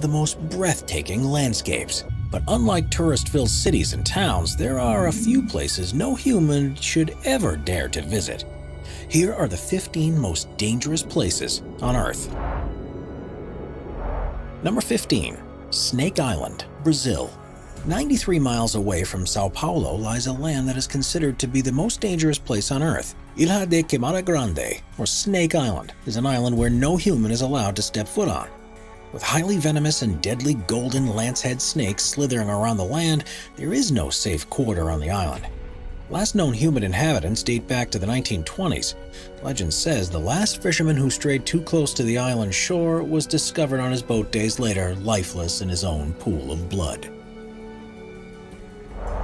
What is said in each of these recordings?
the most breathtaking landscapes. But unlike tourist-filled cities and towns, there are a few places no human should ever dare to visit. Here are the 15 most dangerous places on Earth. Number 15. Snake Island, Brazil. 93 miles away from Sao Paulo lies a land that is considered to be the most dangerous place on Earth. Ilha de Queimada Grande, or Snake Island, is an island where no human is allowed to step foot on. With highly venomous and deadly golden lancehead snakes slithering around the land, there is no safe quarter on the island. Last known human inhabitants date back to the 1920s. Legend says the last fisherman who strayed too close to the island shore was discovered on his boat days later, lifeless in his own pool of blood.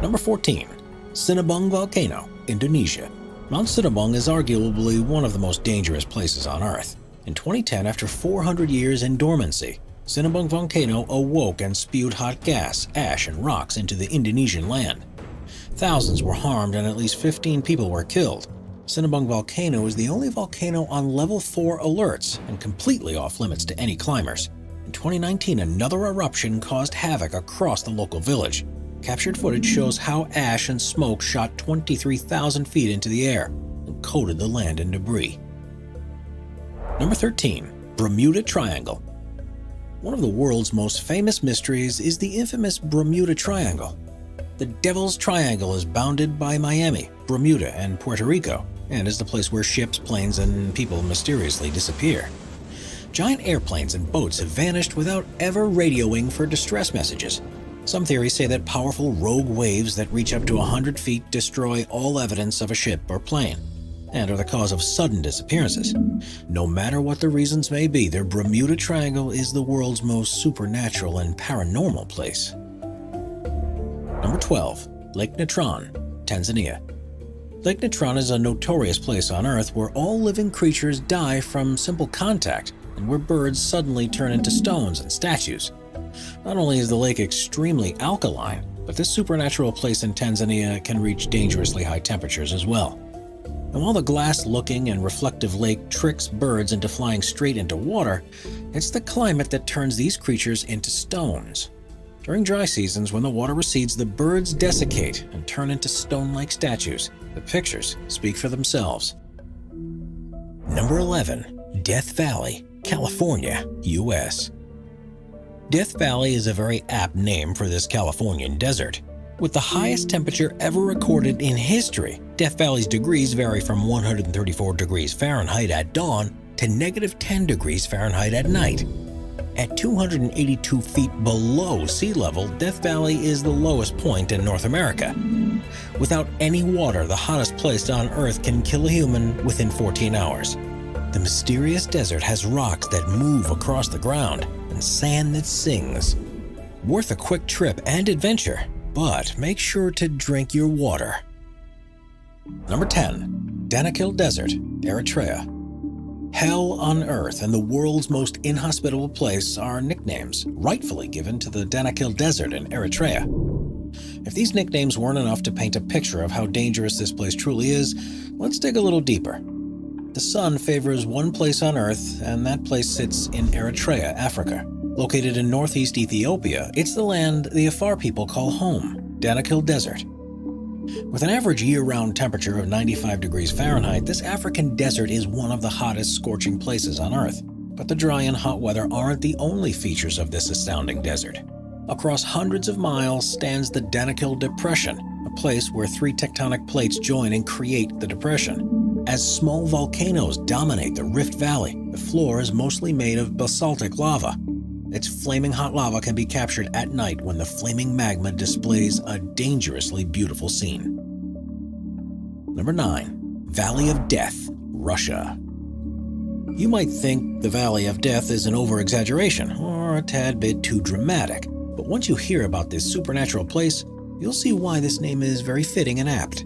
Number 14. Sinabung Volcano, Indonesia. Mount Sinabung is arguably one of the most dangerous places on Earth. In 2010, after 400 years in dormancy, Sinabung Volcano awoke and spewed hot gas, ash, and rocks into the Indonesian land. Thousands were harmed and at least 15 people were killed. Sinabung Volcano is the only volcano on level 4 alerts and completely off limits to any climbers. In 2019, another eruption caused havoc across the local village. Captured footage shows how ash and smoke shot 23,000 feet into the air and coated the land in debris. Number 13. Bermuda Triangle. One of the world's most famous mysteries is the infamous Bermuda Triangle. The Devil's Triangle is bounded by Miami, Bermuda, and Puerto Rico, and is the place where ships, planes, and people mysteriously disappear. Giant airplanes and boats have vanished without ever radioing for distress messages. Some theories say that powerful rogue waves that reach up to 100 feet destroy all evidence of a ship or plane, and are the cause of sudden disappearances. No matter what the reasons may be, the Bermuda Triangle is the world's most supernatural and paranormal place. Number 12. Lake Natron, Tanzania. Lake Natron is a notorious place on Earth where all living creatures die from simple contact and where birds suddenly turn into stones and statues. Not only is the lake extremely alkaline, but this supernatural place in Tanzania can reach dangerously high temperatures as well. And while the glass-looking and reflective lake tricks birds into flying straight into water, it's the climate that turns these creatures into stones. During dry seasons, when the water recedes, the birds desiccate and turn into stone-like statues. The pictures speak for themselves. Number 11. Death Valley, California, U.S. Death Valley is a very apt name for this Californian desert. With the highest temperature ever recorded in history, Death Valley's degrees vary from 134 degrees Fahrenheit at dawn to -10 degrees Fahrenheit at night. At 282 feet below sea level, Death Valley is the lowest point in North America. Without any water, the hottest place on Earth can kill a human within 14 hours. The mysterious desert has rocks that move across the ground and sand that sings. Worth a quick trip and adventure, but make sure to drink your water. Number 10. Danakil Desert, Eritrea. Hell on Earth and the world's most inhospitable place are nicknames rightfully given to the Danakil Desert in Eritrea. If these nicknames weren't enough to paint a picture of how dangerous this place truly is, let's dig a little deeper. The sun favors one place on Earth, and that place sits in Eritrea, Africa. Located in northeast Ethiopia, it's the land the Afar people call home, Danakil Desert. With an average year-round temperature of 95 degrees Fahrenheit, this African desert is one of the hottest scorching places on Earth. But the dry and hot weather aren't the only features of this astounding desert. Across hundreds of miles stands the Danakil Depression, a place where 3 tectonic plates join and create the depression. As small volcanoes dominate the Rift Valley, the floor is mostly made of basaltic lava. Its flaming hot lava can be captured at night when the flaming magma displays a dangerously beautiful scene. Number 9. Valley of Death, Russia. You might think the Valley of Death is an over-exaggeration or a tad bit too dramatic, but once you hear about this supernatural place, you'll see why this name is very fitting and apt.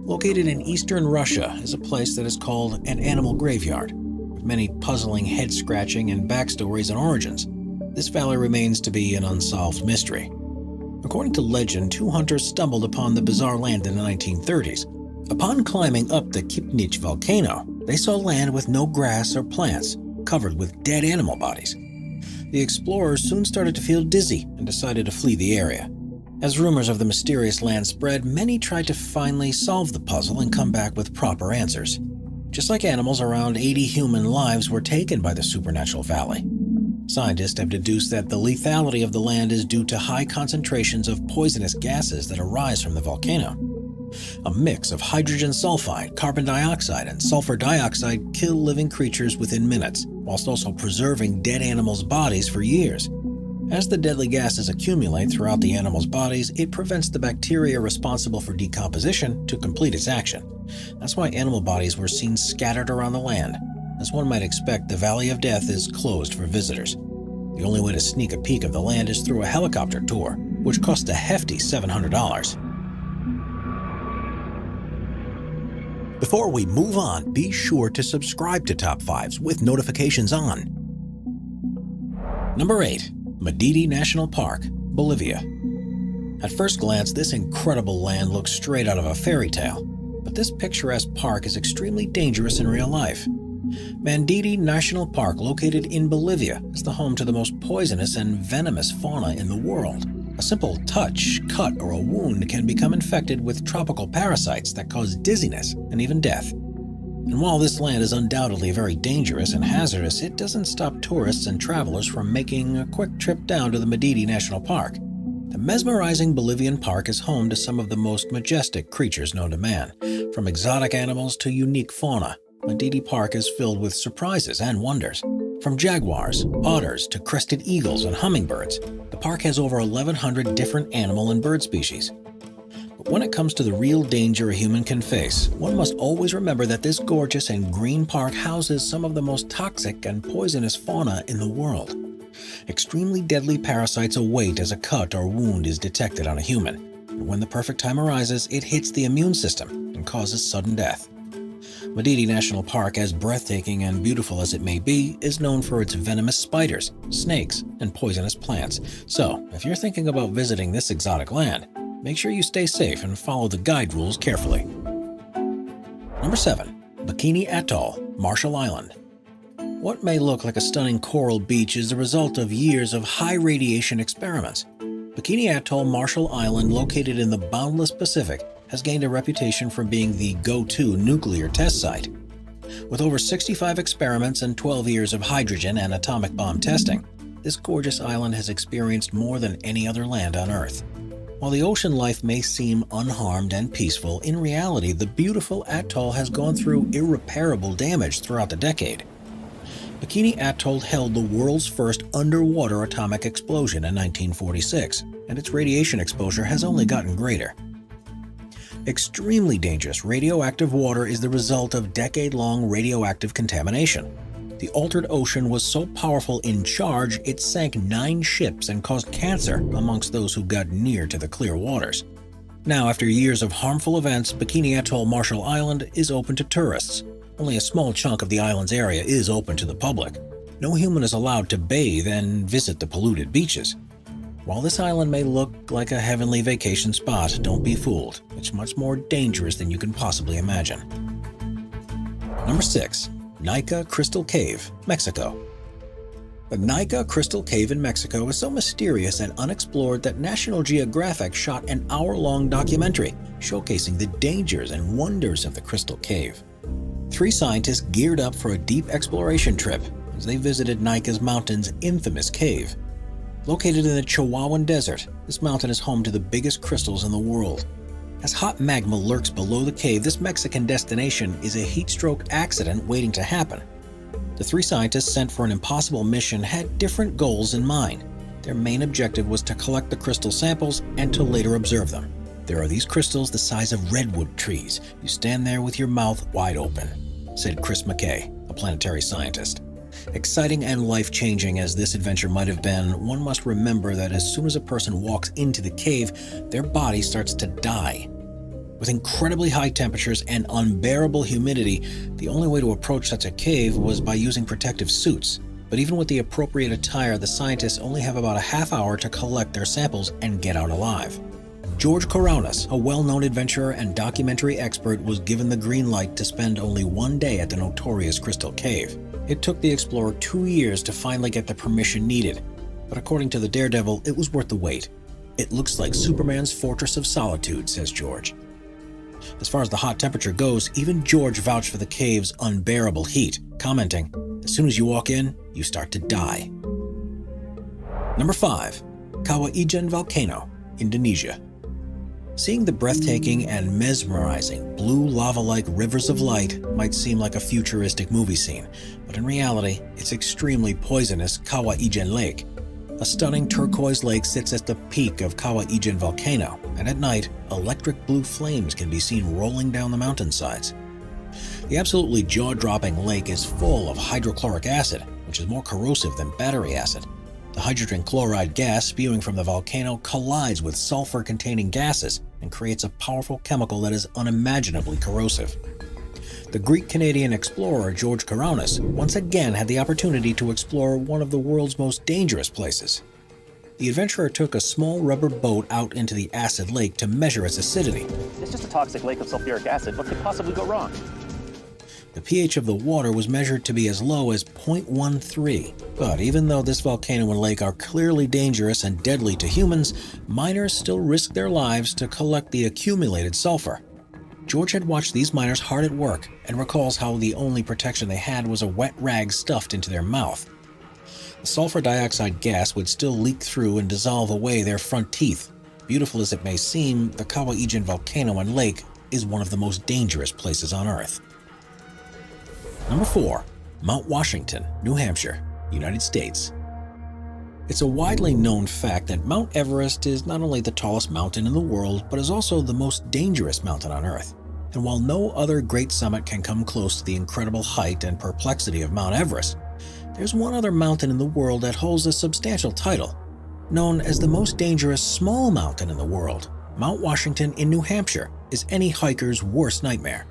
Located in eastern Russia is a place that is called an animal graveyard, with many puzzling head-scratching and backstories and origins. This valley remains to be an unsolved mystery. According to legend, 2 hunters stumbled upon the bizarre land in the 1930s. Upon climbing up the Kipnich volcano, they saw land with no grass or plants, covered with dead animal bodies. The explorers soon started to feel dizzy and decided to flee the area. As rumors of the mysterious land spread, many tried to finally solve the puzzle and come back with proper answers. Just like animals, around 80 human lives were taken by the supernatural valley. Scientists have deduced that the lethality of the land is due to high concentrations of poisonous gases that arise from the volcano. A mix of hydrogen sulfide, carbon dioxide, and sulfur dioxide kill living creatures within minutes, whilst also preserving dead animals' bodies for years. As the deadly gases accumulate throughout the animals' bodies, it prevents the bacteria responsible for decomposition to complete its action. That's why animal bodies were seen scattered around the land. As one might expect, the Valley of Death is closed for visitors. The only way to sneak a peek of the land is through a helicopter tour, which costs a hefty $700. Before we move on, be sure to subscribe to Top 5s with notifications on. Number 8. Madidi National Park, Bolivia. At first glance, this incredible land looks straight out of a fairy tale, but this picturesque park is extremely dangerous in real life. Madidi National Park, located in Bolivia, is the home to the most poisonous and venomous fauna in the world. A simple touch, cut, or a wound can become infected with tropical parasites that cause dizziness and even death. And while this land is undoubtedly very dangerous and hazardous, it doesn't stop tourists and travelers from making a quick trip down to the Madidi National Park. The mesmerizing Bolivian park is home to some of the most majestic creatures known to man, from exotic animals to unique fauna. Madidi Park is filled with surprises and wonders. From jaguars, otters, to crested eagles and hummingbirds, the park has over 1,100 different animal and bird species. But when it comes to the real danger a human can face, one must always remember that this gorgeous and green park houses some of the most toxic and poisonous fauna in the world. Extremely deadly parasites await as a cut or wound is detected on a human, and when the perfect time arises, it hits the immune system and causes sudden death. Madidi National Park, as breathtaking and beautiful as it may be, is known for its venomous spiders, snakes, and poisonous plants. So, if you're thinking about visiting this exotic land, make sure you stay safe and follow the guide rules carefully. Number 7. Bikini Atoll, Marshall Island. What may look like a stunning coral beach is the result of years of high radiation experiments. Bikini Atoll, Marshall Island, located in the boundless Pacific, has gained a reputation for being the go-to nuclear test site. With over 65 experiments and 12 years of hydrogen and atomic bomb testing, this gorgeous island has experienced more than any other land on Earth. While the ocean life may seem unharmed and peaceful, in reality, the beautiful atoll has gone through irreparable damage throughout the decade. Bikini Atoll held the world's first underwater atomic explosion in 1946, and its radiation exposure has only gotten greater. Extremely dangerous radioactive water is the result of decade-long radioactive contamination. The altered ocean was so powerful in charge, it sank 9 ships and caused cancer amongst those who got near to the clear waters. Now, after years of harmful events, Bikini Atoll, Marshall Island is open to tourists. Only a small chunk of the island's area is open to the public. No human is allowed to bathe and visit the polluted beaches. While this island may look like a heavenly vacation spot, don't be fooled. It's much more dangerous than you can possibly imagine. Number 6. Nika Crystal Cave, Mexico. The Nika Crystal Cave in Mexico is so mysterious and unexplored that National Geographic shot an hour-long documentary showcasing the dangers and wonders of the Crystal Cave. 3 scientists geared up for a deep exploration trip as they visited Nika's mountain's infamous cave. Located in the Chihuahuan Desert, this mountain is home to the biggest crystals in the world. As hot magma lurks below the cave, this Mexican destination is a heat stroke accident waiting to happen. The 3 scientists sent for an impossible mission had different goals in mind. Their main objective was to collect the crystal samples and to later observe them. There are these crystals the size of redwood trees. You stand there with your mouth wide open, said Chris McKay, a planetary scientist. Exciting and life-changing as this adventure might have been, one must remember that as soon as a person walks into the cave, their body starts to die. With incredibly high temperatures and unbearable humidity, the only way to approach such a cave was by using protective suits. But even with the appropriate attire, the scientists only have about a half hour to collect their samples and get out alive. George Kourounas, a well-known adventurer and documentary expert, was given the green light to spend only 1 day at the notorious Crystal Cave. It took the explorer 2 years to finally get the permission needed, but according to the Daredevil, it was worth the wait. "It looks like Superman's Fortress of Solitude," says George. As far as the hot temperature goes, even George vouched for the cave's unbearable heat, commenting, "As soon as you walk in, you start to die." Number 5. Kawah Ijen Volcano, Indonesia. Seeing the breathtaking and mesmerizing blue lava-like rivers of light might seem like a futuristic movie scene, but in reality, it's extremely poisonous Kawah Ijen Lake. A stunning turquoise lake sits at the peak of Kawah Ijen Volcano, and at night, electric blue flames can be seen rolling down the mountainsides. The absolutely jaw-dropping lake is full of hydrochloric acid, which is more corrosive than battery acid. The hydrogen chloride gas spewing from the volcano collides with sulfur-containing gases and creates a powerful chemical that is unimaginably corrosive. The Greek-Canadian explorer George Kourounis once again had the opportunity to explore one of the world's most dangerous places. The adventurer took a small rubber boat out into the acid lake to measure its acidity. It's just a toxic lake of sulfuric acid. What could possibly go wrong? The pH of the water was measured to be as low as 0.13. But even though this volcano and lake are clearly dangerous and deadly to humans, miners still risk their lives to collect the accumulated sulfur. George had watched these miners hard at work and recalls how the only protection they had was a wet rag stuffed into their mouth. The sulfur dioxide gas would still leak through and dissolve away their front teeth. Beautiful as it may seem, the Kawah Ijen volcano and lake is one of the most dangerous places on Earth. Number 4. Mount Washington, New Hampshire, United States. It's a widely known fact that Mount Everest is not only the tallest mountain in the world, but is also the most dangerous mountain on Earth. And while no other great summit can come close to the incredible height and perplexity of Mount Everest, there's one other mountain in the world that holds a substantial title. Known as the most dangerous small mountain in the world, Mount Washington in New Hampshire is any hiker's worst nightmare.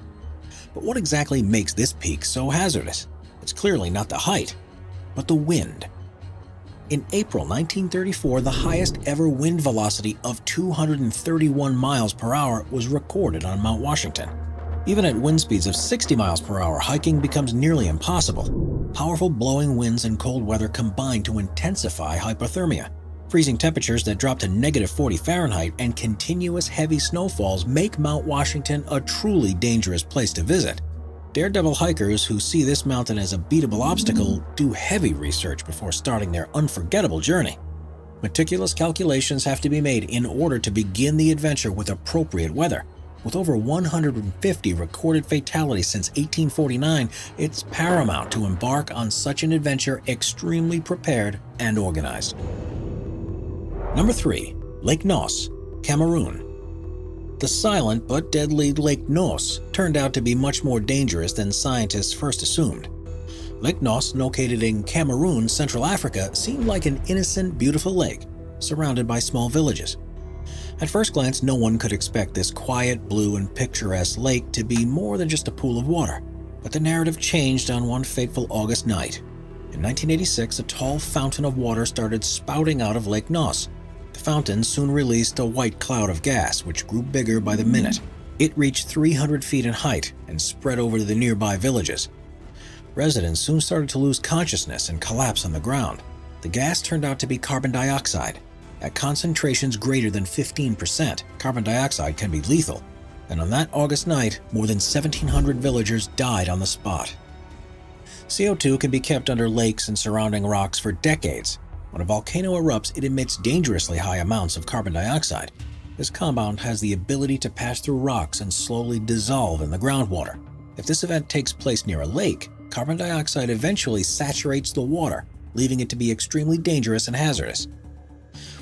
But what exactly makes this peak so hazardous? It's clearly not the height, but the wind. In April 1934, the highest ever wind velocity of 231 miles per hour was recorded on Mount Washington. Even at wind speeds of 60 miles per hour, hiking becomes nearly impossible. Powerful blowing winds and cold weather combine to intensify hypothermia. Freezing temperatures that drop to -40 Fahrenheit and continuous heavy snowfalls make Mount Washington a truly dangerous place to visit. Daredevil hikers who see this mountain as a beatable obstacle do heavy research before starting their unforgettable journey. Meticulous calculations have to be made in order to begin the adventure with appropriate weather. With over 150 recorded fatalities since 1849, it's paramount to embark on such an adventure extremely prepared and organized. Number 3. Lake Nós, Cameroon. The silent but deadly Lake Nós turned out to be much more dangerous than scientists first assumed. Lake Nós, located in Cameroon, Central Africa, seemed like an innocent, beautiful lake, surrounded by small villages. At first glance, no one could expect this quiet, blue, and picturesque lake to be more than just a pool of water. But the narrative changed on one fateful August night. In 1986, a tall fountain of water started spouting out of Lake Nós. The fountain soon released a white cloud of gas, which grew bigger by the minute. It reached 300 feet in height and spread over the nearby villages. Residents soon started to lose consciousness and collapse on the ground. The gas turned out to be carbon dioxide. At concentrations greater than 15%, carbon dioxide can be lethal. And on that August night, more than 1,700 villagers died on the spot. CO2 can be kept under lakes and surrounding rocks for decades. When a volcano erupts, it emits dangerously high amounts of carbon dioxide. This compound has the ability to pass through rocks and slowly dissolve in the groundwater. If this event takes place near a lake, carbon dioxide eventually saturates the water, leaving it to be extremely dangerous and hazardous.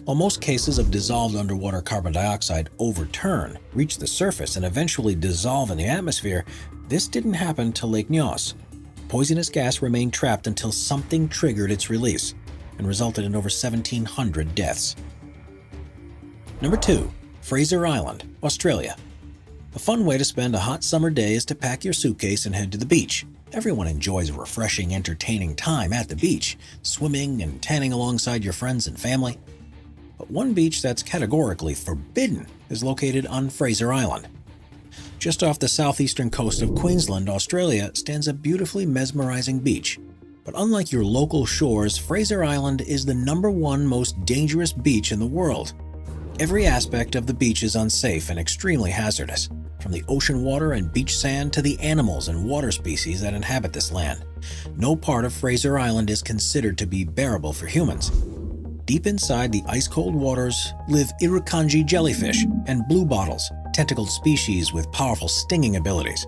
While most cases of dissolved underwater carbon dioxide overturn, reach the surface, and eventually dissolve in the atmosphere, this didn't happen to Lake Nós. Poisonous gas remained trapped until something triggered its release, and resulted in over 1,700 deaths. Number 2. Fraser Island, Australia. A fun way to spend a hot summer day is to pack your suitcase and head to the beach. Everyone enjoys a refreshing, entertaining time at the beach, swimming and tanning alongside your friends and family. But one beach that's categorically forbidden is located on Fraser Island. Just off the southeastern coast of Queensland, Australia, stands a beautifully mesmerizing beach. But unlike your local shores, Fraser Island is the #1 most dangerous beach in the world. Every aspect of the beach is unsafe and extremely hazardous, from the ocean water and beach sand to the animals and water species that inhabit this land. No part of Fraser Island is considered to be bearable for humans. Deep inside the ice-cold waters live irukandji jellyfish and bluebottles, tentacled species with powerful stinging abilities.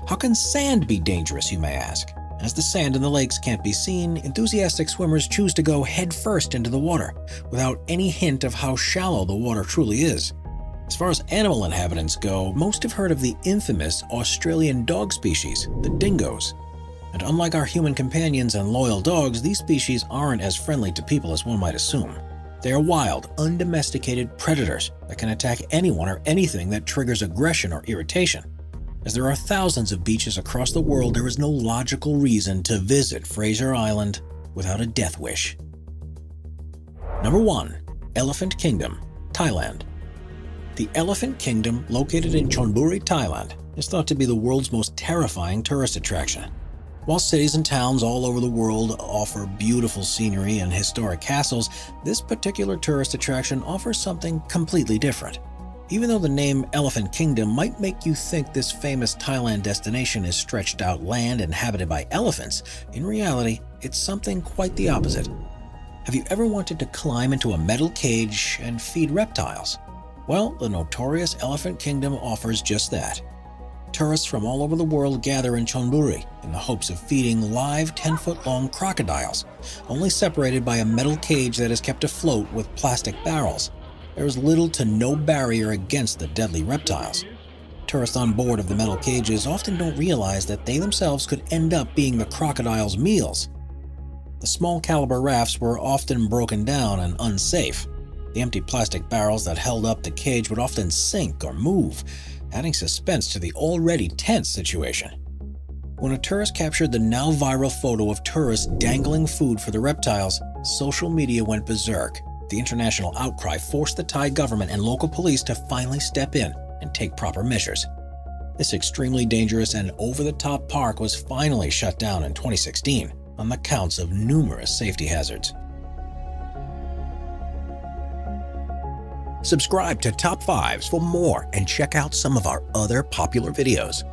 How can sand be dangerous, you may ask? As the sand in the lakes can't be seen, enthusiastic swimmers choose to go headfirst into the water, without any hint of how shallow the water truly is. As far as animal inhabitants go, most have heard of the infamous Australian dog species, the dingoes. And unlike our human companions and loyal dogs, these species aren't as friendly to people as one might assume. They are wild, undomesticated predators that can attack anyone or anything that triggers aggression or irritation. As there are thousands of beaches across the world, there is no logical reason to visit Fraser Island without a death wish. Number 1. Elephant Kingdom, Thailand. The Elephant Kingdom, located in Chonburi, Thailand, is thought to be the world's most terrifying tourist attraction. While cities and towns all over the world offer beautiful scenery and historic castles, this particular tourist attraction offers something completely different. Even though the name Elephant Kingdom might make you think this famous Thailand destination is stretched out land inhabited by elephants, in reality, it's something quite the opposite. Have you ever wanted to climb into a metal cage and feed reptiles? Well, the notorious Elephant Kingdom offers just that. Tourists from all over the world gather in Chonburi in the hopes of feeding live 10-foot-long crocodiles, only separated by a metal cage that is kept afloat with plastic barrels. There is little to no barrier against the deadly reptiles. Tourists on board of the metal cages often don't realize that they themselves could end up being the crocodiles' meals. The small caliber rafts were often broken down and unsafe. The empty plastic barrels that held up the cage would often sink or move, adding suspense to the already tense situation. When a tourist captured the now viral photo of tourists dangling food for the reptiles, social media went berserk. The international outcry forced the Thai government and local police to finally step in and take proper measures. This extremely dangerous and over-the-top park was finally shut down in 2016 on the counts of numerous safety hazards. Subscribe to Top 5s for more and check out some of our other popular videos.